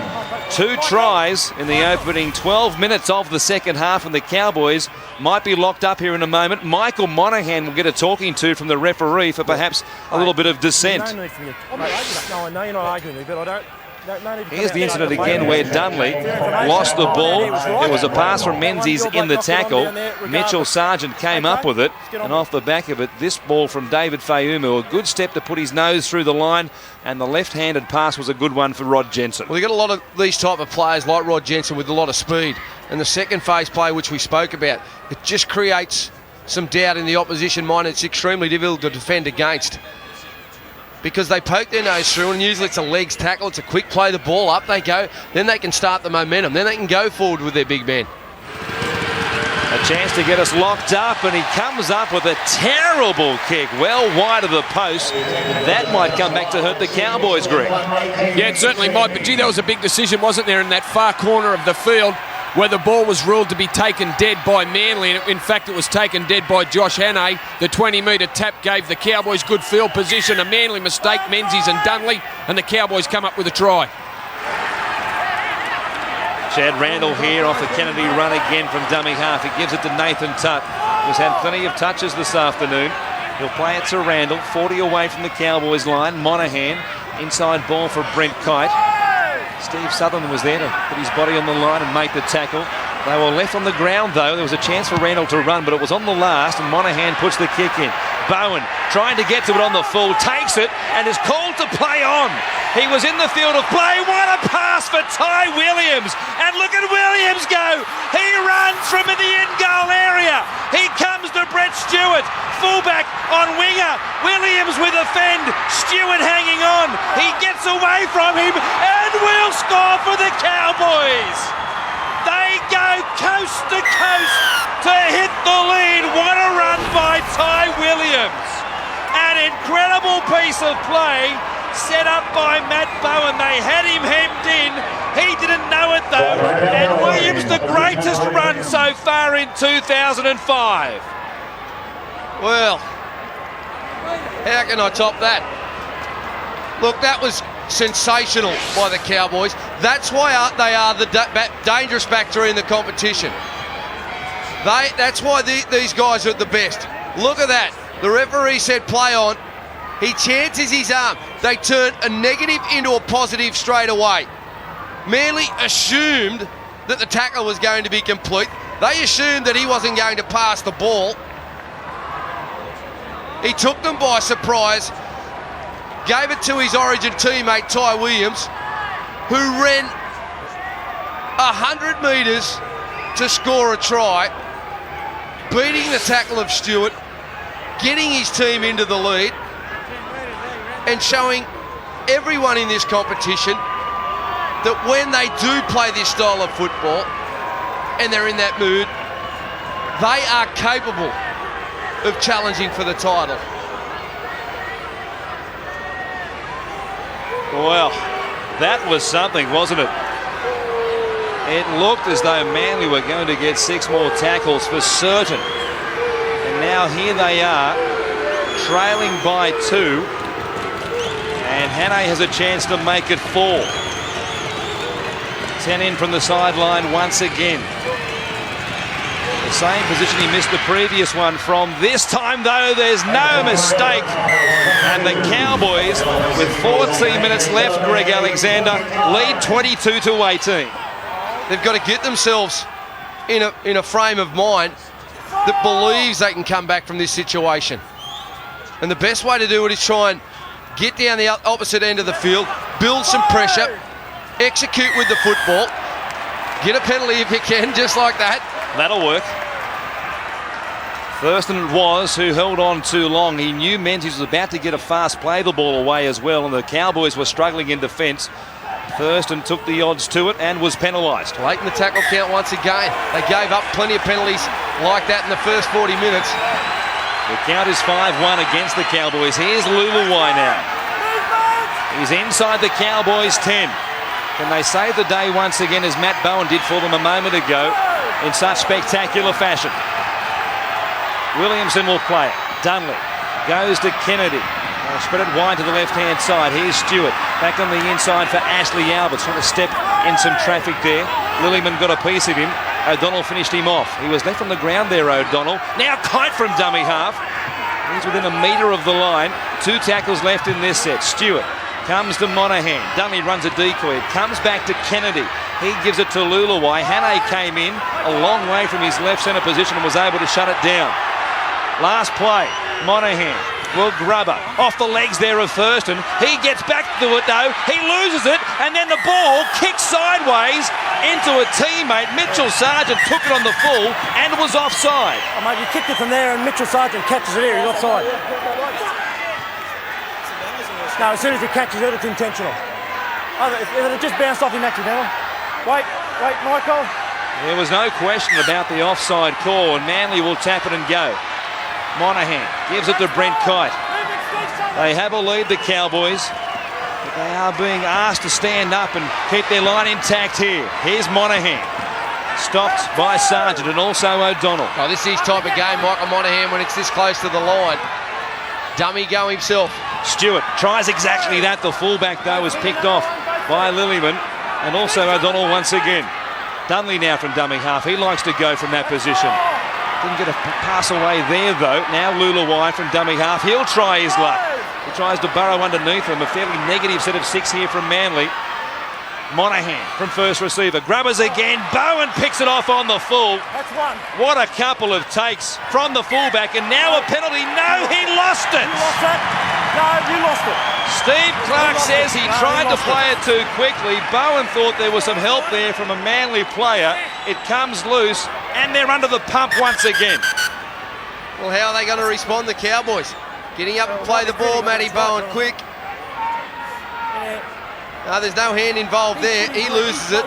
2 tries in the opening 12 minutes of the second half, and the Cowboys might be locked up here in a moment. Michael Monahan will get a talking to from the referee for perhaps a little bit of dissent. No need for you. No, I know you're not arguing with me, but I don't. Here's the incident again where Dunley lost the ball. There was a pass from Menzies in the tackle. Mitchell Sargent came up with it, and off the back of it, this ball from David Fayumu, a good step to put his nose through the line, and the left-handed pass was a good one for Rod Jensen. Well, you've got a lot of these type of players like Rod Jensen with a lot of speed, and the second phase play, which we spoke about, it just creates some doubt in the opposition mind. It's extremely difficult to defend against because they poke their nose through, and usually it's a legs tackle, it's a quick play, the ball up, they go, then they can start the momentum, then they can go forward with their big man. A chance to get us locked up, and he comes up with a terrible kick, well wide of the post. That might come back to hurt the Cowboys, Greg. Yeah, it certainly might, but gee, that was a big decision, wasn't there, in that far corner of the field where the ball was ruled to be taken dead by Manly, and in fact it was taken dead by Josh Hannay. The 20-metre tap gave the Cowboys good field position. A Manly mistake, Menzies and Dunley, and the Cowboys come up with a try. Chad Randall here off the Kennedy run again from dummy half. He gives it to Nathan Tutt, who's had plenty of touches this afternoon. He'll play it to Randall, 40 away from the Cowboys line. Monahan, inside ball for Brent Kite. Steve Sutherland was there to put his body on the line and make the tackle. They were left on the ground, though. There was a chance for Randall to run, but it was on the last, and Monahan puts the kick in. Bowen trying to get to it on the full, takes it, and is called to play on. He was in the field of play. What a pass for Ty Williams. And look at Williams go. He runs from in the end goal area. He comes to Brett Stewart. Fullback on winger. Williams with a fend. Stewart hanging on. He gets away from him and will score for the Cowboys. They go coast to coast to hit the lead. What a run by Ty Williams. An incredible piece of play set up by Matt Bowen. They had him hemmed in. He didn't know it though. And Williams, the greatest run so far in 2005. Well, how can I top that? Look, that was sensational by the Cowboys. That's why they are the dangerous factor in the competition. That's why these guys are the best. Look at that. The referee said play on. He chances his arm. They turn a negative into a positive straight away. Manly assumed that the tackle was going to be complete. They assumed that he wasn't going to pass the ball. He took them by surprise, gave it to his Origin teammate Ty Williams, who ran 100 metres to score a try, beating the tackle of Stewart, getting his team into the lead, and showing everyone in this competition that when they do play this style of football and they're in that mood, they are capable of challenging for the title. Well, that was something, wasn't it? It looked as though Manly were going to get 6 more tackles for certain. And now here they are, trailing by 2. And Hannay has a chance to make it 4. 10 in from the sideline once again. The same position he missed the previous one from. This time, though, there's no mistake. And the Cowboys, with 14 minutes left, Greg Alexander, lead 22-18. They've got to get themselves in a frame of mind that believes they can come back from this situation. And the best way to do it is try and get down the opposite end of the field, build some pressure, execute with the football, get a penalty if you can, just like that. That'll work. Thurston it was who held on too long. He knew Menzies was about to get a fast play the ball away as well, and the Cowboys were struggling in defence. Thurston took the odds to it and was penalised. Late in the tackle count once again. They gave up plenty of penalties like that in the first 40 minutes. The count is 5-1 against the Cowboys. Here's Luluwai now. He's inside the Cowboys 10. Can they save the day once again, as Matt Bowen did for them a moment ago, in such spectacular fashion? Williamson will play it. Dunley goes to Kennedy. They'll spread it wide to the left-hand side. Here's Stewart. Back on the inside for Ashley Albert. Trying to step in some traffic there. Lillyman got a piece of him. O'Donnell finished him off. He was left on the ground there, O'Donnell. Now Kite from dummy half. He's within a metre of the line. 2 tackles left in this set. Stewart Comes to Monahan. Dunley runs a decoy. It comes back to Kennedy. He gives it to Lulawai. Hannay came in a long way from his left centre position and was able to shut it down. Last play, Monahan will grub her off the legs there of Thurston. He gets back to it though. He loses it, and then the ball kicks sideways into a teammate. Mitchell Sargent took it on the full and was offside. Oh, mate, you kicked it from there and Mitchell Sargent catches it here. He's offside. No, as soon as he catches it, it's intentional. Oh, if it had just bounced off him accidental. Wait, Michael. There was no question about the offside call, and Manly will tap it and go. Monahan gives it to Brent Kite. They have a lead, the Cowboys, but they are being asked to stand up and keep their line intact here. Here's Monahan. Stopped by Sargent and also O'Donnell. Oh, this is type of game, Michael Monahan, when it's this close to the line. Dummy go himself. Stewart tries exactly that. The fullback, though, was picked off by Lillyman and also O'Donnell once again. Dunley now from dummy half. He likes to go from that position. Didn't get a pass away there, though. Now Lulawai from dummy half. He'll try his luck. He tries to burrow underneath him. A fairly negative set of 6 here from Manly. Monahan from first receiver. Grubbers again. Bowen picks it off on the full. That's one. What a couple of takes from the fullback. And now a penalty. No, he lost it. You lost that? No, you lost it. Steve Clark says he tried to play it too quickly. Bowen thought there was some help there from a Manly player. It comes loose, and they're under the pump once again. Well, how are they going to respond, the Cowboys? Getting up and play the ball, Matty Bowen, quick. No, there's no hand involved there. He loses it.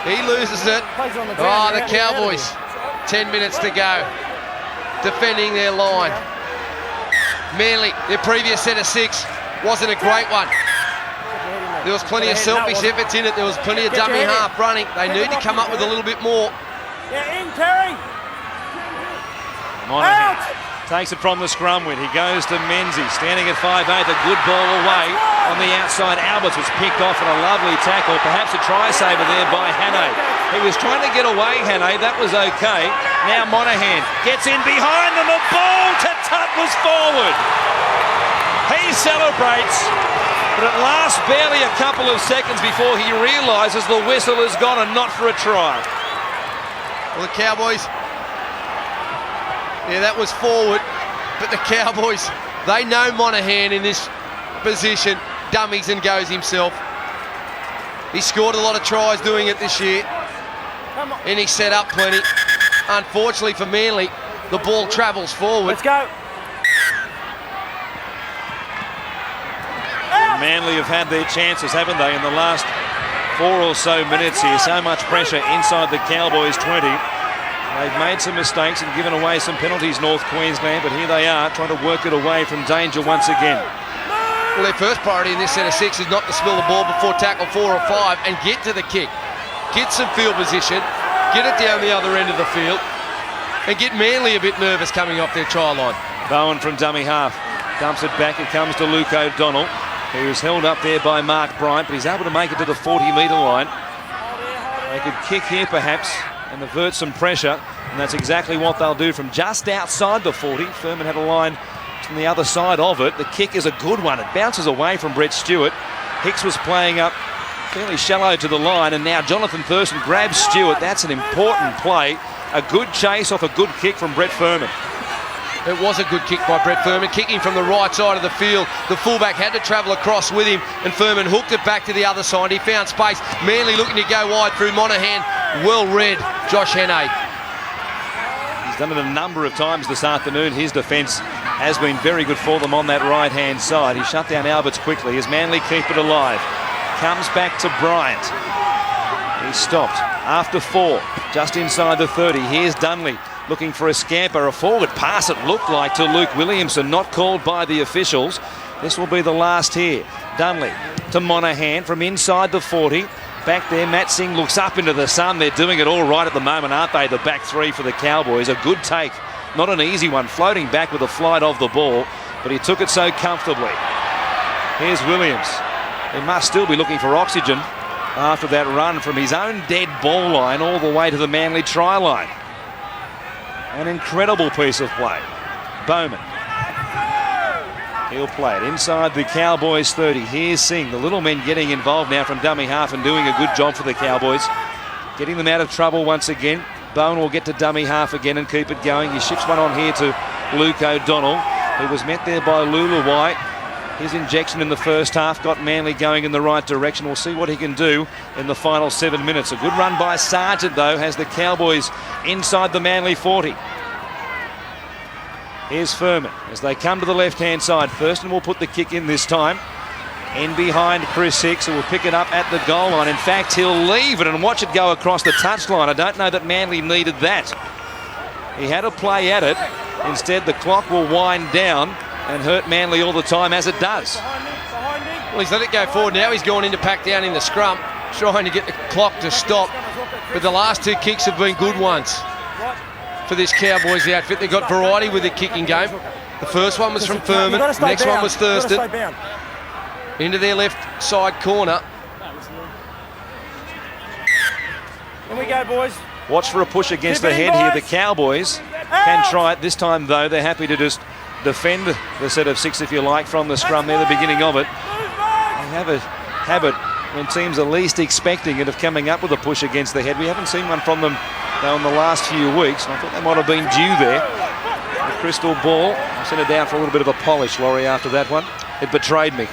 He loses it. Oh, the Cowboys. 10 minutes to go. Defending their line. Manly, their previous set of 6 wasn't a great one. There was plenty of selfish efforts in it. There was plenty of dummy half running. They need to come up with a little bit more. Yeah, in, Terry. Monahan takes it from the scrum win. He goes to Menzies, standing at 5'8", a good ball away on the outside. Alberts was picked off on a lovely tackle, perhaps a try-saver there by Hannay. He was trying to get away, Hannay, that was okay. Now Monahan gets in behind them, the ball to Tutt was forward. He celebrates, but it lasts barely a couple of seconds before he realises the whistle has gone and not for a try. Well, the Cowboys, yeah, that was forward, but the Cowboys, they know Monahan in this position, dummies and goes himself. He scored a lot of tries doing it this year, and he set up plenty. Unfortunately for Manly, the ball travels forward. Let's go. Manly have had their chances, haven't they, in the last 4 or so minutes here. So much pressure inside the Cowboys 20. They've made some mistakes and given away some penalties, North Queensland, but here they are trying to work it away from danger once again. Well, their first priority in this set of 6 is not to spill the ball before tackle 4 or 5 and get to the kick. Get some field position, get it down the other end of the field, and get Manly a bit nervous coming off their try line. Bowen from dummy half dumps it back. It comes to Luke O'Donnell, who is held up there by Mark Bryant, but he's able to make it to the 40-metre line. They could kick here perhaps and avert some pressure, and that's exactly what they'll do from just outside the 40. Furman had a line from the other side of it. The kick is a good one. It bounces away from Brett Stewart. Hicks was playing up fairly shallow to the line, and now Jonathan Thurston grabs Stewart. That's an important play. A good chase off a good kick from Brett Furman. It was a good kick by Brett Furman, kicking from the right side of the field. The fullback had to travel across with him, and Furman hooked it back to the other side. He found space. Manly looking to go wide through Monahan. Well read, Josh Hannay. He's done it a number of times this afternoon. His defence has been very good for them on that right-hand side. He shut down Alberts quickly as Manly keep it alive. Comes back to Bryant. He's stopped after 4, just inside the 30. Here's Dunley looking for a scamper. A forward pass, it looked like, to Luke Williamson, not called by the officials. This will be the last here. Dunley to Monahan from inside the 40. Back there, Matt Singh looks up into the sun. They're doing it all right at the moment, aren't they? The back 3 for the Cowboys. A good take, not an easy one. Floating back with a flight of the ball, but he took it so comfortably. Here's Williams. He must still be looking for oxygen after that run from his own dead ball line all the way to the Manly try line. An incredible piece of play. Bowman He'll play it inside the Cowboys 30. Here's Singh. The little men getting involved now from dummy half and doing a good job for the Cowboys. Getting them out of trouble once again. Bowen will get to dummy half again and keep it going. He ships one on here to Luke O'Donnell, who was met there by Lulu White. His injection in the first half got Manly going in the right direction. We'll see what he can do in the final 7 minutes. A good run by Sargent, though, has the Cowboys inside the Manly 40. Here's Furman as they come to the left-hand side. Thurston will put the kick in this time. In behind Chris Hicks, who will pick it up at the goal line. In fact, he'll leave it and watch it go across the touchline. I don't know that Manly needed that. He had a play at it. Instead, the clock will wind down and hurt Manly all the time, as it does. Well, he's let it go forward now. He's gone in to pack down in the scrum, trying to get the clock to stop. But the last two kicks have been good ones for this Cowboys outfit. They've got variety with the kicking game. The first one was from Furman. Next one was Thurston. Into their left side corner. Here we go, boys. Watch for a push against the head here. The Cowboys can try it. This time, though, they're happy to just defend the set of six, if you like, from the scrum there, the beginning of it. They have a habit when teams are least expecting it of coming up with a push against the head. We haven't seen one from them, though, in the last few weeks, and I thought they might have been due there. The crystal ball. I sent it down for a little bit of a polish, Laurie, after that one. It betrayed me.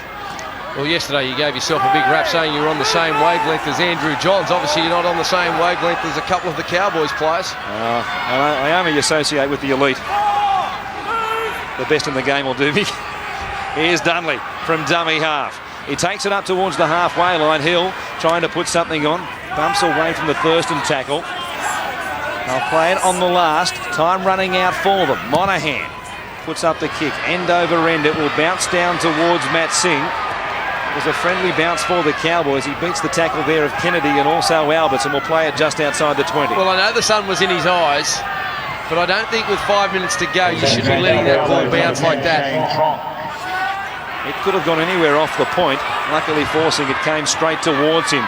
Well, yesterday you gave yourself a big rap saying you were on the same wavelength as Andrew Johns. Obviously, you're not on the same wavelength as a couple of the Cowboys players. I only associate with the elite. The best in the game will do me. Here's Dunley from dummy half. He takes it up towards the halfway line. Hill trying to put something on. Bumps away from the Thurston tackle. They'll play it on the last. Time running out for them. Monahan puts up the kick. End over end. It will bounce down towards Matt Singh. It was a friendly bounce for the Cowboys. He beats the tackle there of Kennedy and also Alberts, and will play it just outside the 20. Well, I know the sun was in his eyes, but I don't think with 5 minutes to go you should be letting that ball bounce like that. It could have gone anywhere off the point. Luckily forcing it came straight towards him.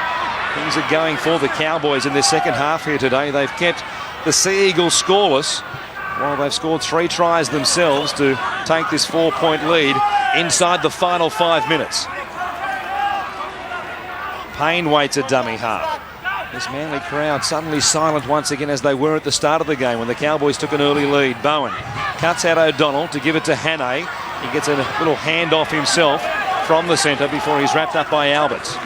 Things are going for the Cowboys in their second half here today. They've kept the Sea Eagles scoreless while they've scored 3 tries themselves to take this 4-point lead inside the final 5 minutes. Payne waits at dummy half. This Manly crowd suddenly silent once again, as they were at the start of the game when the Cowboys took an early lead. Bowen cuts out O'Donnell to give it to Hannay. He gets a little handoff himself from the centre before he's wrapped up by Alberts.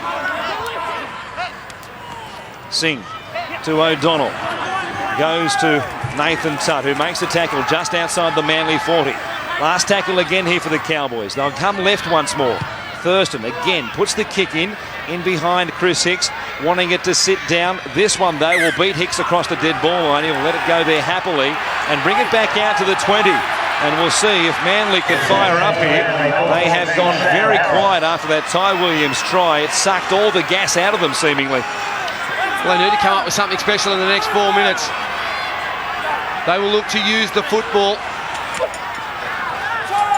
Singh to O'Donnell. Goes to Nathan Tutt, who makes the tackle just outside the Manly 40. Last tackle again here for the Cowboys. They'll come left once more. Thurston again puts the kick in behind Chris Hicks, wanting it to sit down. This one, though, will beat Hicks across the dead ball line. He'll let it go there happily and bring it back out to the 20. And we'll see if Manly can fire up here. They have gone very quiet after that Ty Williams try. It sucked all the gas out of them, seemingly. Well, they need to come up with something special in the next 4 minutes. They will look to use the football.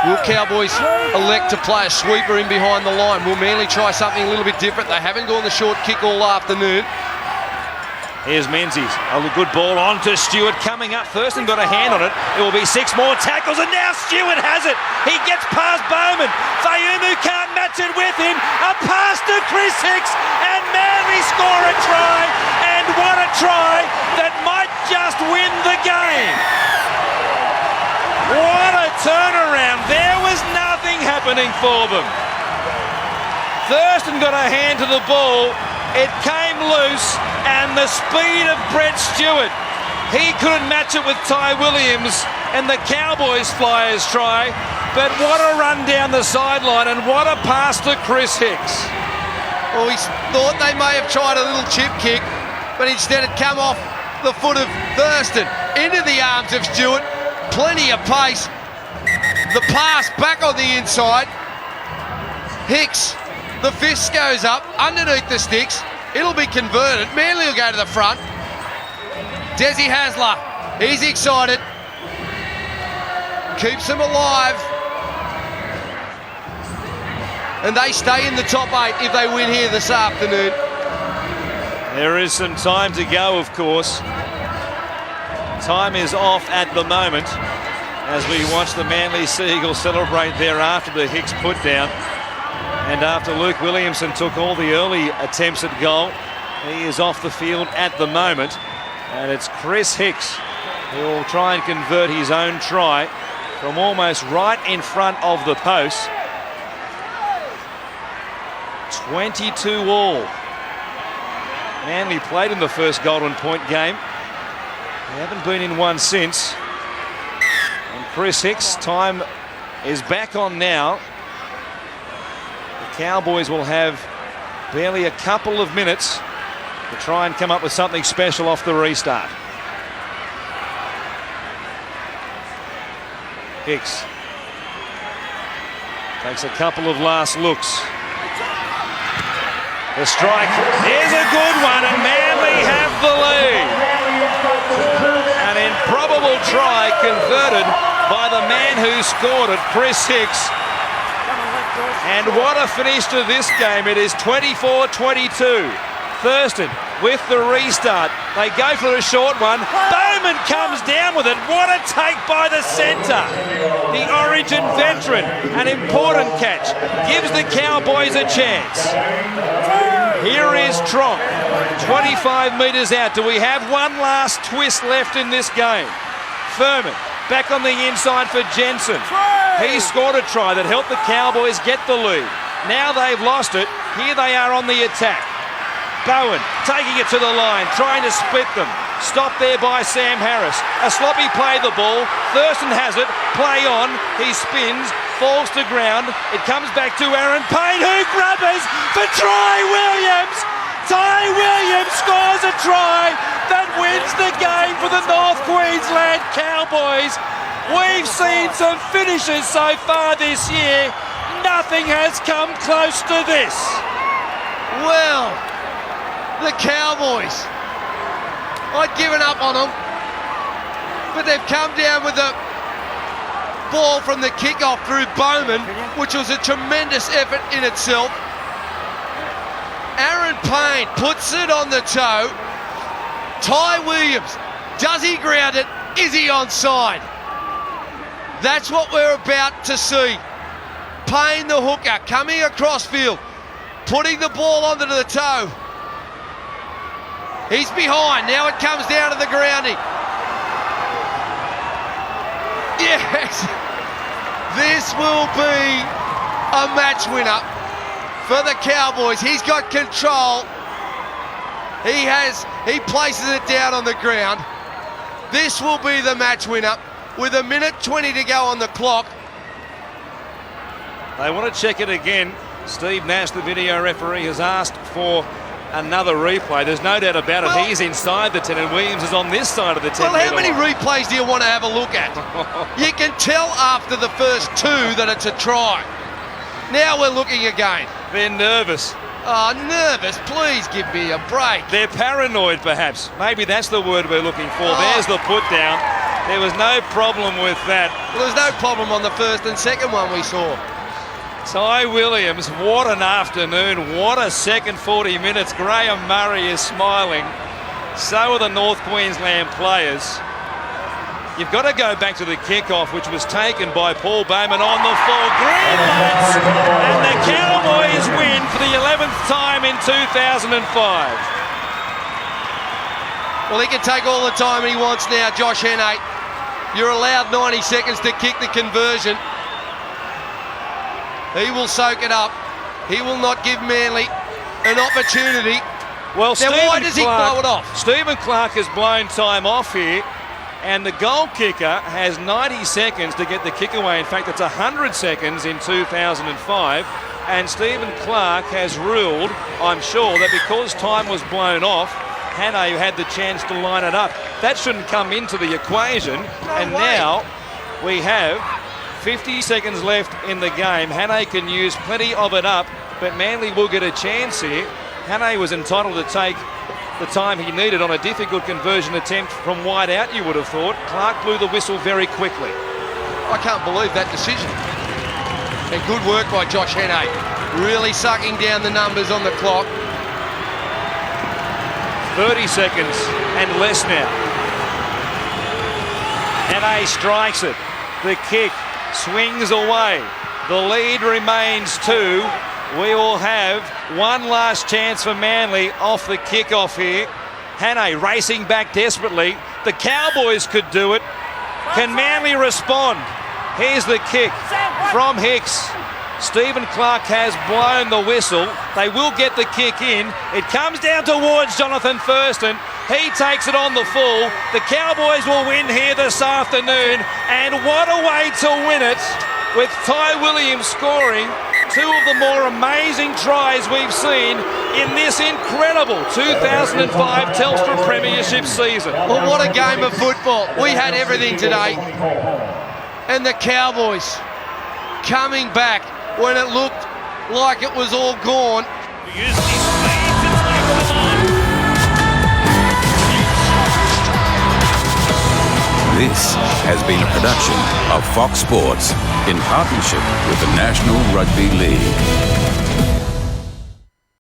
Will Cowboys elect to play a sweeper in behind the line? Will Manly try something a little bit different? They haven't gone the short kick all afternoon. Here's Menzies. A good ball on to Stewart coming up. Thurston got a hand on it. It will be 6 more tackles, and now Stewart has it. He gets past Bowman. Fayumu can't match it with him. A pass to Chris Hicks, and Manly score a try. And what a try that might just win the game. What a turnaround. There was nothing happening for them. Thurston got a hand to the ball. It came loose, and the speed of Brett Stewart. He couldn't match it with Ty Williams, and the Cowboys flyers try. But what a run down the sideline, and what a pass to Chris Hicks. Well, we thought they may have tried a little chip kick, but instead it come off the foot of Thurston into the arms of Stewart. Plenty of pace. The pass back on the inside. Hicks, the fist goes up underneath the sticks. It'll be converted. Manly will go to the front. Desi Hasler, he's excited. Keeps them alive. And they stay in the top 8 if they win here this afternoon. There is some time to go, of course. Time is off at the moment. as we watch the Manly Sea Eagles celebrate there after the Hicks put down. And after Luke Williamson took all the early attempts at goal, he is off the field at the moment. And it's Chris Hicks who will try and convert his own try from almost right in front of the post. 22 all. Manly played in the first Golden Point game. They haven't been in one since. And Chris Hicks, time is back on now. The Cowboys will have barely a couple of minutes to try and come up with something special off the restart. Hicks takes a couple of last looks. The strike is a good one, and Manly have the lead. An improbable try converted by the man who scored it, Chris Hicks. And what a finish to this game. It is 24-22. Thurston with the restart. They go for a short one. Bowman comes down with it. What a take by the centre. The Origin veteran. An important catch. Gives the Cowboys a chance. Here is Tronk. 25 metres out. Do we have one last twist left in this game? Furman back on the inside for Jensen. He scored a try that helped the Cowboys get the lead. Now they've lost it. Here they are on the attack. Bowen taking it to the line, trying to split them. Stopped there by Sam Harris. A sloppy play the ball. Thurston has it. Play on. He spins. Falls to ground. It comes back to Aaron Payne, who grubbers for Ty Williams. Ty Williams scores a try that wins the game for the North Queensland Cowboys. We've seen some finishes so far this year. Nothing has come close to this. Well, the Cowboys, I'd given up on them, but they've come down with the ball from the kickoff through Bowman, which was a tremendous effort in itself. Aaron Payne puts it on the toe. Ty Williams, does he ground it? Is he onside? That's what we're about to see. Payne, the hooker, coming across field, putting the ball onto the toe. He's behind. Now it comes down to the grounding. Yes. This will be a match winner for the Cowboys. He's got control. He places it down on the ground. This will be the match winner with 1:20 to go on the clock. They want to check it again. Steve Nash, the video referee, has asked for another replay. There's no doubt about it. He's inside the 10 and Williams is on this side of the 10. Well, how many replays do you want to have a look at? You can tell after the first two that it's a try. Now we're looking again. They're nervous. Oh, nervous. Please give me a break. They're paranoid, perhaps. Maybe that's the word we're looking for. There's the put down. There was no problem with that. Well, there's no problem on the first and second one we saw. Ty Williams, what an afternoon. What a second 40 minutes. Graham Murray is smiling. So are the North Queensland players. You've got to go back to the kickoff, which was taken by Paul Bowman on the full. Green lights, and the Cowboys win for the 11th time in 2005. Well, he can take all the time he wants now, Josh Hannay. You're allowed 90 seconds to kick the conversion. He will soak it up. He will not give Manly an opportunity. Well, now, why does he blow it off? Stephen Clark has blown time off here, and the goal kicker has 90 seconds to get the kick away. In fact, it's 100 seconds in 2005, and Stephen Clark has ruled, I'm sure, that because time was blown off, Hannay had the chance to line it up. That shouldn't come into the equation, and now we have 50 seconds left in the game. Hannay can use plenty of it up, but Manly will get a chance here. Hannay was entitled to take the time he needed on a difficult conversion attempt from wide out, you would have thought. Clark blew the whistle very quickly. I can't believe that decision. And good work by Josh Hannay. Really sucking down the numbers on the clock. 30 seconds and less now. Hannay strikes it. The kick swings away. The lead remains 2. We will have one last chance for Manly off the kick-off here. Hannay racing back desperately. The Cowboys could do it. Can Manly respond? Here's the kick from Hicks. Stephen Clark has blown the whistle. They will get the kick in. It comes down towards Jonathan Thurston. He takes it on the full. The Cowboys will win here this afternoon. And what a way to win it, with Ty Williams scoring 2 of the more amazing tries we've seen in this incredible 2005 Telstra Premiership season. Well, what a game of football. We had everything today. And the Cowboys coming back when it looked like it was all gone. This has been a production of Fox Sports in partnership with the National Rugby League.